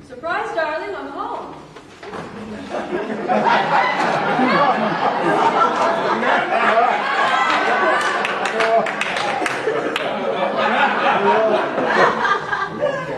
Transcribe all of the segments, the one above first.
Surprise, darling, I'm home.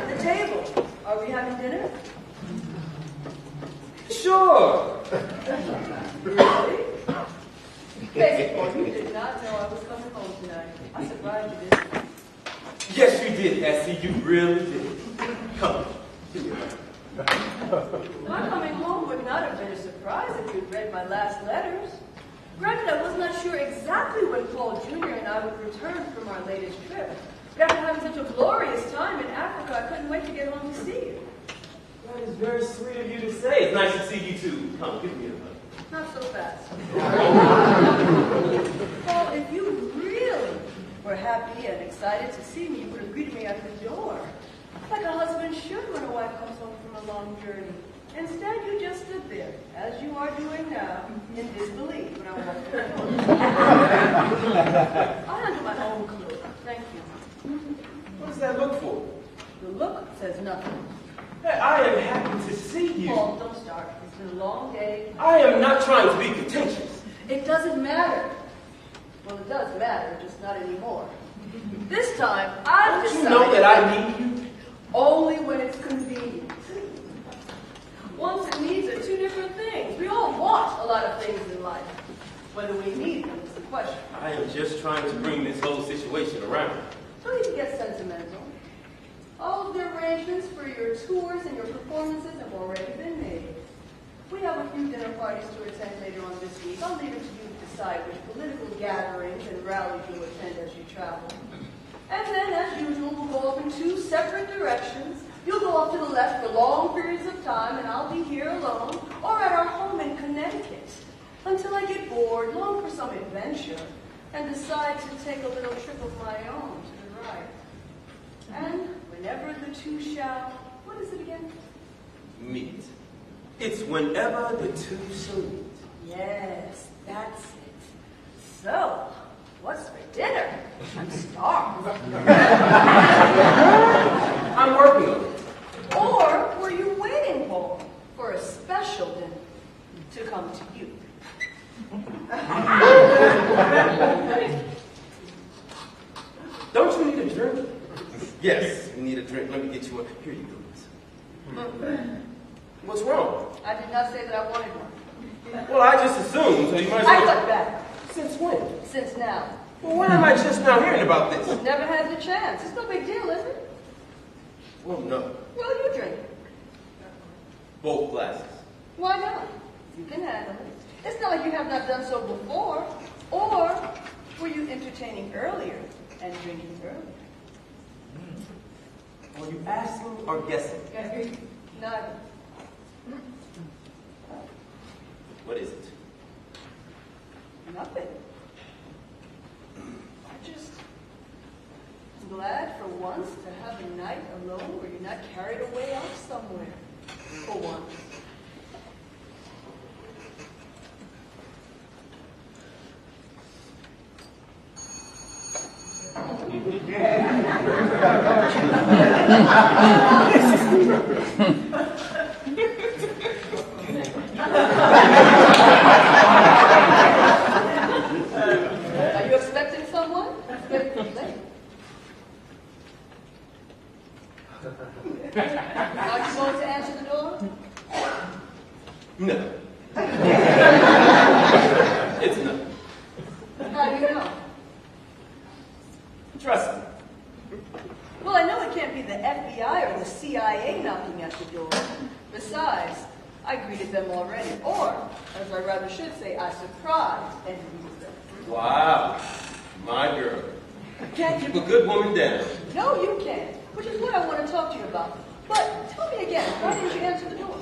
The table. Are we having dinner? Sure. Really? Basically, you did not know I was coming home tonight. I surprised you, didn't I? Yes, you did, Essie. You really did. Come. My coming home would not have been a surprise if you'd read my last letters. Granted, I was not sure exactly when Paul Jr. and I would return from our latest trip. But after having such a glorious time in Africa, I couldn't wait to get home to see you. That is very sweet of you to say. It's nice to see you too. Come, give me a hug. Not so fast. Paul, if you really were happy and excited to see me, you would have greeted me at the door. Like a husband should when a wife comes home from a long journey. Instead, you just stood there, as you are doing now, in disbelief when I walked through the door. I handle my own clothes. Thank you. What does that look for? The look says nothing. Hey, I am happy to see you. Paul, don't start. It's been a long day. I am not trying to be contentious. It doesn't matter. Well, it does matter, just not anymore. This time, I've decided... You know that I need you. Only when it's convenient. Wants and needs are two different things. We all want a lot of things in life. Whether we need them is the question. I am just trying to bring this whole situation around. Don't even get sentimental. All of the arrangements for your tours and your performances have already been made. We have a few dinner parties to attend later on this week. I'll leave it to you to decide which political gatherings and rallies you'll attend as you travel. And then, as usual, we'll go off in two separate directions. You'll go off to the left for long periods of time, and I'll be here alone, or at our home in Connecticut, until I get bored, long for some adventure, and decide to take a little trip of my own to the right. And whenever the two shall, what is it again? Meet. It's whenever the two shall meet. Yes, that's it. So, what's for dinner? I'm starved. I'm working on it. Or were you waiting, Paul, for a special dinner to come to you? Don't you need a drink? Yes, you need a drink. Let me get you one. Here you go. What's wrong? I did not say that I wanted one. Well, I just assumed, so you might as I well... cut back. Since when? Since now. Well, why am I just now hearing about this? Never had the chance. It's no big deal, is it? Well, no. Well, you drink. Both glasses. Why not? You can handle it. It's not like you have not done so before. Or were you entertaining earlier and drinking earlier? Are you asking or guessing? Neither. What is it? Nothing. I just am glad for once to have a night alone where you're not carried away off somewhere. For once. Are you expecting someone? Are you going to answer the door? No. It's no. How do you know? Trust me. Well, I know it can't be the FBI or the CIA knocking at the door. Besides, I greeted them already. Or, as I rather should say, I surprised and greeted them. Wow. My girl. Can't Keep a good woman down. No, you can't. Which is what I want to talk to you about. But tell me again, why didn't you answer the door?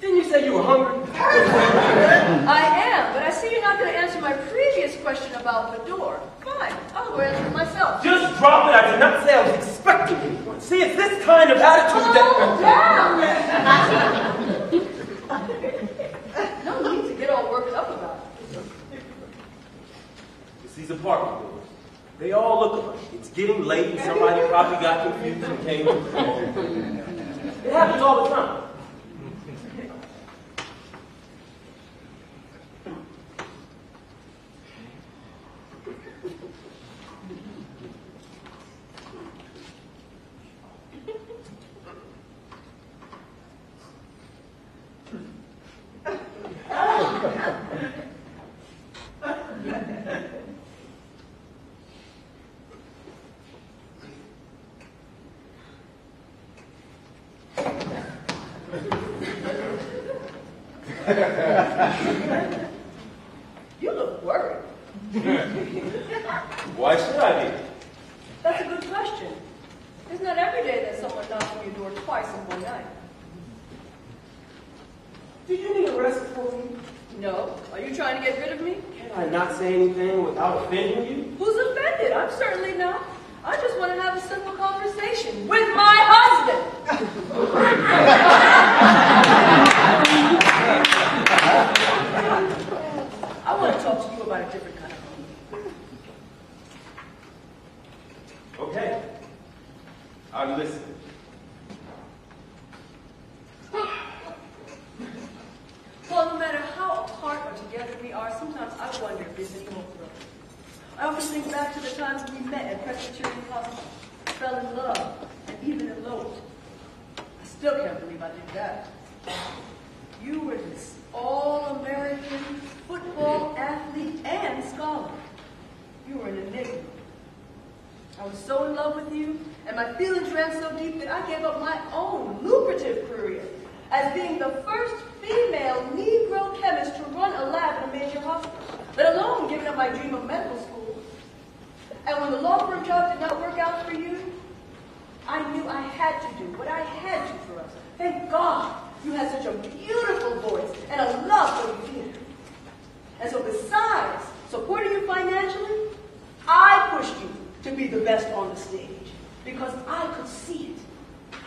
Didn't you say you were hungry? I am, but I see you're not going to answer my previous question about the door. Fine, I'll go answer it myself. Just drop it. I did not say I was expecting you. See, it's this kind of attitude that... No need to get all worked up about it. It's these apartment doors. They all look alike. It's getting late and somebody probably got confused and came to the wrong. It happens all the time. You look worried. Why should I be? That's a good question. It's not every day that someone knocks on your door twice in one night. Do you need a rest for me? No. Are you trying to get rid of me? Can I not say anything without offending you? Who's offended? I'm certainly not. I just want to have a simple conversation with my husband. I want to talk to you about a different kind of home. Okay. I'm listening. Well, no matter how apart or together we are, sometimes I wonder if there's any hope for us. I often think back to the times we met at Presbyterian College, fell in love, and even eloped. I still can't believe I did that. You were this all-American football athlete and scholar. You were an enigma. I was so in love with you, and my feelings ran so deep that I gave up my own lucrative career as being the first female Negro chemist to run a lab in a major hospital, let alone giving up my dream of medical school. And when the law firm job did not work out for you, I knew I had to do what I had to for us. Thank God you had such a beautiful voice and a love for the theater. And so besides supporting you financially, I pushed you to be the best on the stage because I could see it.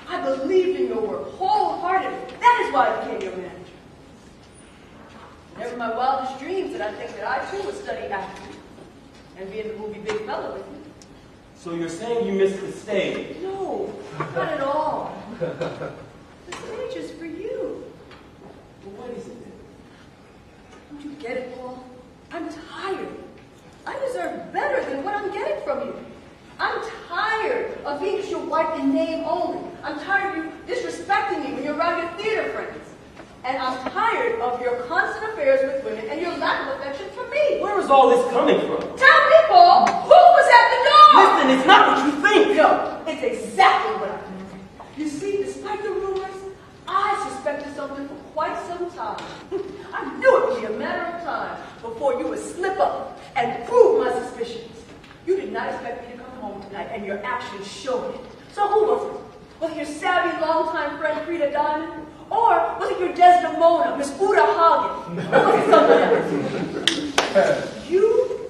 I believed in your work wholeheartedly. That is why I became your manager. Never in my wildest dreams did I think that I too would study acting and be in the movie Big Fella with you. So you're saying you missed the stage? No, not at all. The stage is for you. Well, what is it then? Don't you get it, Paul? I'm tired. I deserve better than what I'm getting from you. I'm tired of being just your wife in name only. I'm tired of you disrespecting me when you're around your theater friends. And I'm tired of your constant affairs with women and your lack of affection for me. Where is all this coming from? Tell me, Paul, who was at the door? Listen, it's not what you think. No, it's exactly what I think. You see, despite the rumors, I suspected something for quite some time. I knew it would be a matter of time before you would slip up and prove my suspicions. You did not expect me to come home tonight, and your actions showed it. So who was it? Was it your savvy longtime friend Frida Diamond? Or was it your Desdemona, Miss Uda Hagen? Or was it someone else? You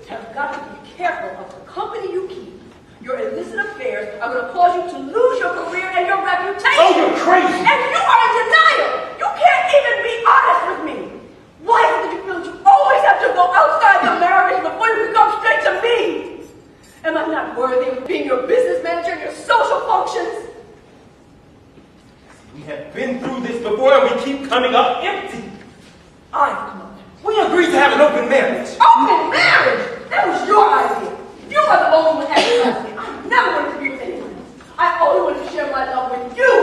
have got to be careful of the company you keep. Your illicit affairs are going to cause you to lose your career and your reputation. Oh, you're crazy! And you are in denial! You can't even be honest with me! Why is it that you feel that you always have to go outside the marriage before you can come straight to me? Am I not worthy of being your business manager and your social functions? We have been through this before and we keep coming up empty. I've come up. We agreed to have an open marriage. Open marriage? That was your idea. You are the only one advertising it. I never wanted to be with anyone else. I only wanted to share my love with you.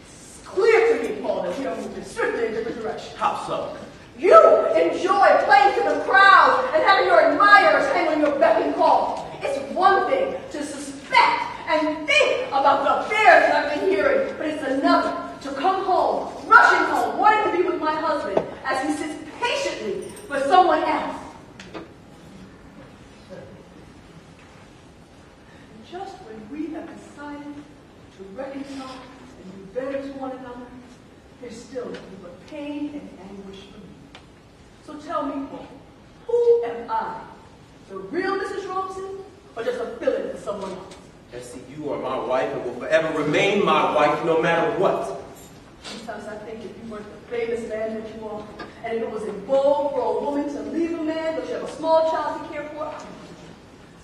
It's clear to me, Paul, that we are moving strictly in different directions. How so? You enjoy playing to the crowd and having your admirers hang on your beck and call. It's one thing to suspect and think about the affairs that I've been hearing, but it's another to come home, rushing home, wanting to be with my husband as he sits patiently for someone else. Just when we have decided to reconcile and be better to one another, there's still nothing but pain and anguish for me. So tell me, Paul, who am I? The real Mrs. Robeson, or just a fill-in for someone else? Essie, you are my wife and will forever remain my wife no matter what. Sometimes I think if you weren't the famous man that you are, and if it was in vogue for a woman to leave a man but you have a small child to care for,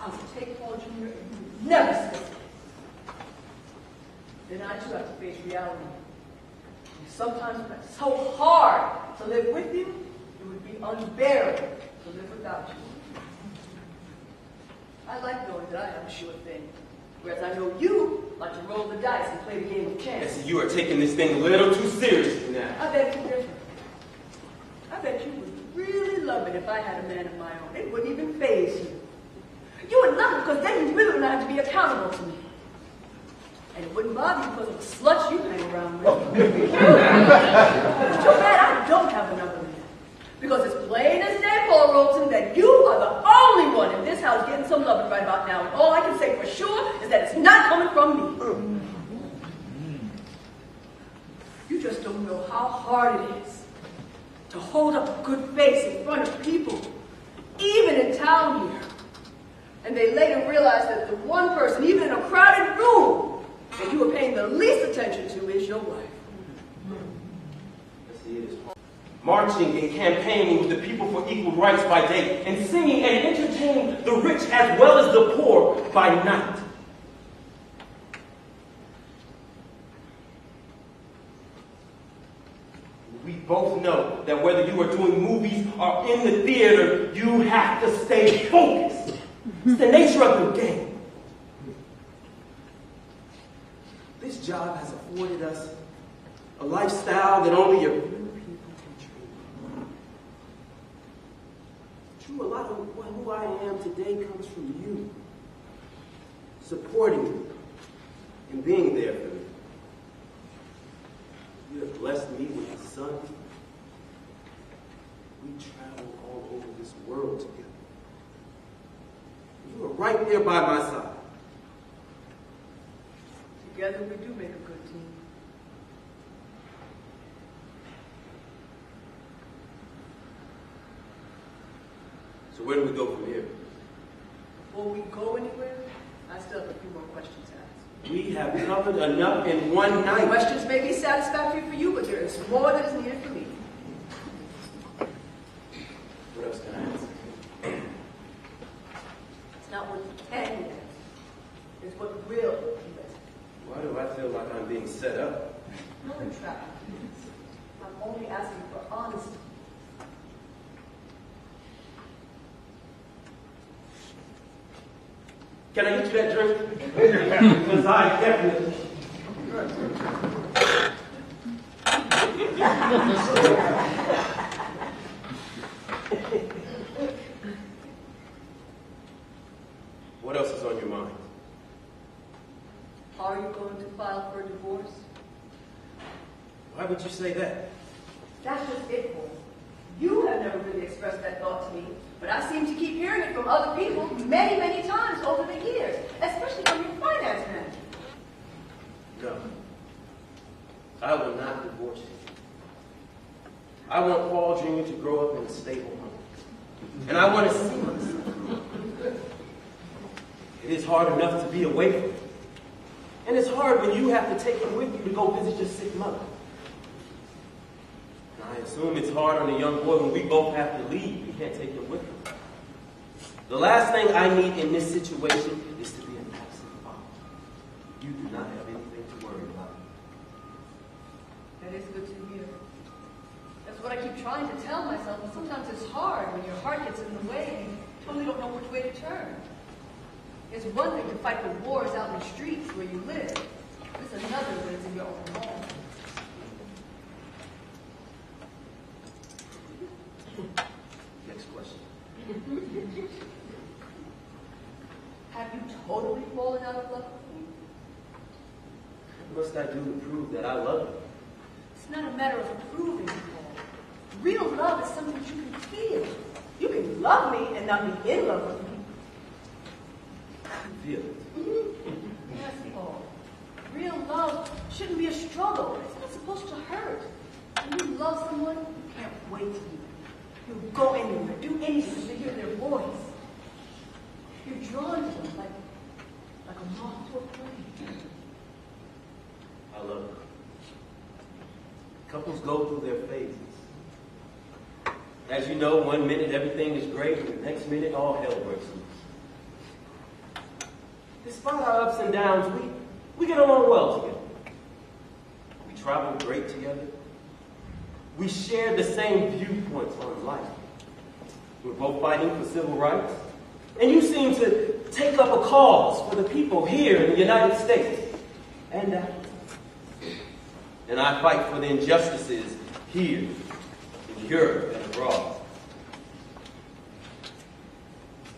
I would take Paul Jr. and never say it. Then I too have to face reality. And sometimes when it's so hard to live with you, it would be unbearable to live without you. I like knowing that I am a sure thing. Whereas I know you like to roll the dice and play the game of chance. Yes, you are taking this thing a little too seriously now. I bet you're different. I bet you would really love it if I had a man of my own. It wouldn't even faze you. You would love it because then you really would not have to be accountable to me. And it wouldn't bother you because of the sluts you hang around with. It's too bad I don't have another man. Because it's plain as day, Paul Robeson, that you are the only one in this house getting some loving right about now. And all I can say for sure is that it's not coming from me. You just don't know how hard it is to hold up a good face in front of people, even in town here. And they later realize that the one person, even in a crowded room, that you are paying the least attention to is your wife. Marching and campaigning with the people for equal rights by day, and singing and entertaining the rich as well as the poor by night. We both know that whether you are doing movies or in the theater, you have to stay focused. It's the nature of the game. This job has afforded us a lifestyle that only a few people can dream of. True, a lot of who I am today comes from you, supporting me and being there for me. You have blessed me with a son. We travel all over this world together. You are right there by my side. Together we do make a good team. So where do we go from here? Before we go anywhere, I still have a few more questions to ask. We have covered enough in one night. Questions may be satisfactory for you, but there is more that is needed for me. What else can I ask? It's not what you can answer. It's what will you answer. Why do I feel like I'm being set up? No trap. I'm only asking for honesty. Can I get you that drink? Because I definitely... What else is on your mind? Are you going to file for a divorce? Why would you say that? That's just it, Paul. You have never really expressed that thought to me, but I seem to keep hearing it from other people many, many times over the years, especially from your finance manager. No. I will not divorce you. I want Paul Jr. to grow up in a stable home. And I want to see myself. It is hard enough to be away from him. And it's hard when you have to take him with you to go visit your sick mother. And I assume it's hard on a young boy when we both have to leave. We can't take him with us. The last thing I need in this situation is to be an absent father. You do not have anything to worry about. That is good to hear. That's what I keep trying to tell myself, but sometimes it's hard when your heart gets in the way and you totally don't know which way to turn. It's one thing to fight the wars out in the streets where you live. It's another when it's in your own home. Next question. Have you totally fallen out of love with me? What must I do to prove that I love you? It's not a matter of proving, Paul. Real love is something you can feel. You can love me and not be in love with me. Feel it. Yes, Paul. Real love shouldn't be a struggle. It's not supposed to hurt. When you love someone, you can't wait to leave. You'll go anywhere, do anything to hear their voice. You're drawn to them like a moth to a flame. I love her. Couples go through their phases. As you know, one minute everything is great, and the next minute all hell breaks loose. despite our ups and downs, we get along well together. We travel great together. We share the same viewpoints on life. We're both fighting for civil rights. And you seem to take up a cause for the people here in the United States and Africa. And I fight for the injustices here, in Europe, and abroad.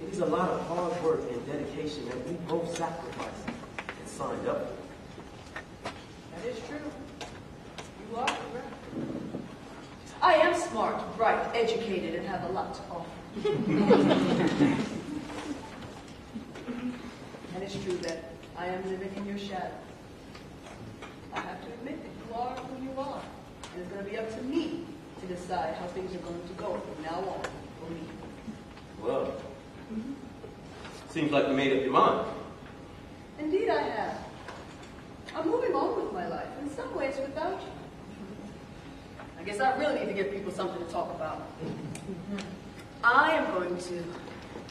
It is a lot of hard work and dedication that we both sacrificed and signed up for. That is true. You are correct. I am smart, bright, educated, and have a lot to offer. And it's true that I am living in your shadow. I have to admit that you are who you are. And it's going to be up to me to decide how things are going to go from now on for me. Well, seems like you made up your mind. Indeed I have. I'm moving on with my life, in some ways without you. I guess I really need to give people something to talk about. I am going to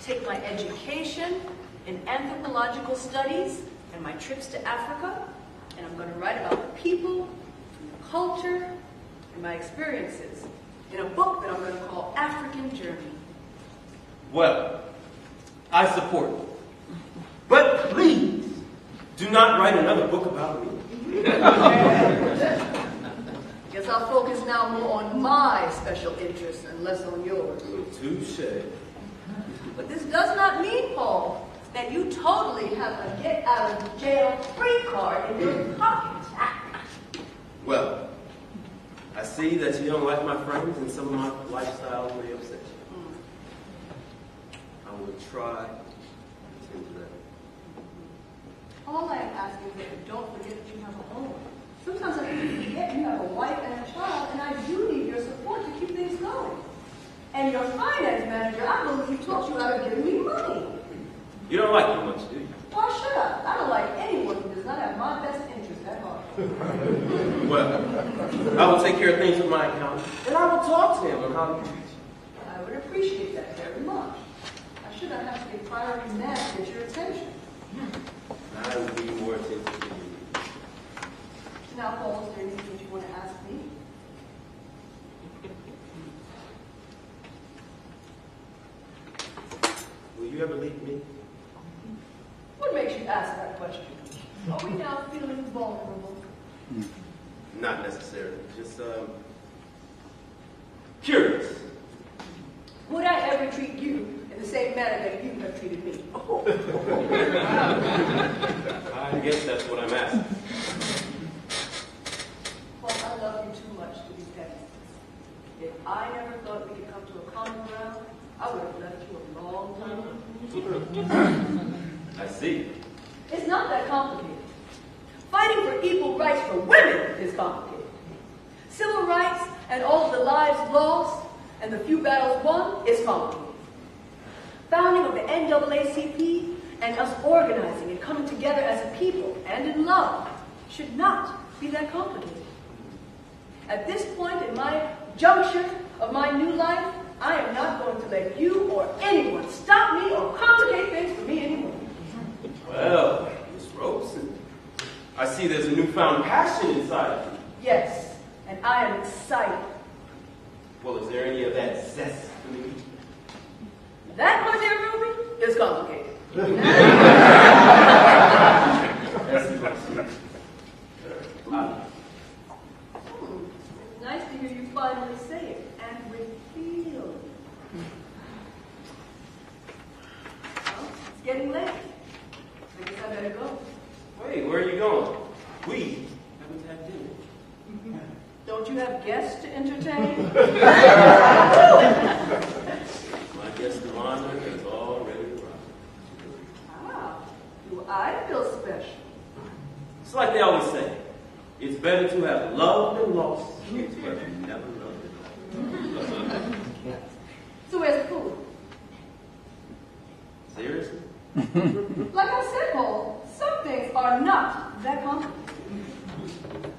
take my education in anthropological studies and my trips to Africa, and I'm going to write about the people, the culture, and my experiences in a book that I'm going to call African Journey. Well, I support you. But please, do not write another book about me. Guess I'll focus now more on my special interests and less on yours. Touche. But this does not mean, Paul, that you totally have a get-out-of-jail-free card in your pocket. Well, I see that you don't like my friends and some of my lifestyle may upset you. I will try to tend to that. All I am asking is that you don't forget that you have a home. Sometimes I think you forget you have a wife and a child, and I do need your support to keep things going. And your finance manager, I believe, taught you how to give me money. You don't like me much, do you? Why should I? I don't like anyone who does not have my best interest at heart. Well, I will take care of things with my accountant, and I will talk to him on how to treat you. I would appreciate that very much. I should not have to get priority mad to get your attention. I will be more attentive to you. Now, Paul, is there anything you want to ask me? Will you ever leave me? What makes you ask that question? Are we now feeling vulnerable? Not necessarily. Just, curious. Would I ever treat you in the same manner that you have treated me? I guess that's what I'm asking. Well, I love you too much to be petty. If I never thought we could come to a common ground, I would have left you a long time ago. I see. It's not that complicated. Fighting for equal rights for women is complicated. Civil rights and all of the lives lost and the few battles won is complicated. Founding of the NAACP and us organizing and coming together as a people and in love should not be that complicated. At this point in my juncture of my new life, I am not going to let you or anyone stop me or complicate things for me anymore. Well, Miss Robeson, I see there's a newfound passion inside of you. Yes, and I am excited. Well, is there any of that zest for me? That, my dear Ruby, is complicated. It's nice to hear you finally say it, and with feeling. Well, it's getting late. I guess I better go. Wait, where are you going? We haven't had dinner. Don't you have guests to entertain? My guest of honor has already arrived. Ah, do I feel special? It's like they always say, it's better to have loved and lost than to have never loved and lost. So where's the food? Seriously? Like I said, Paul, some things are not that complicated.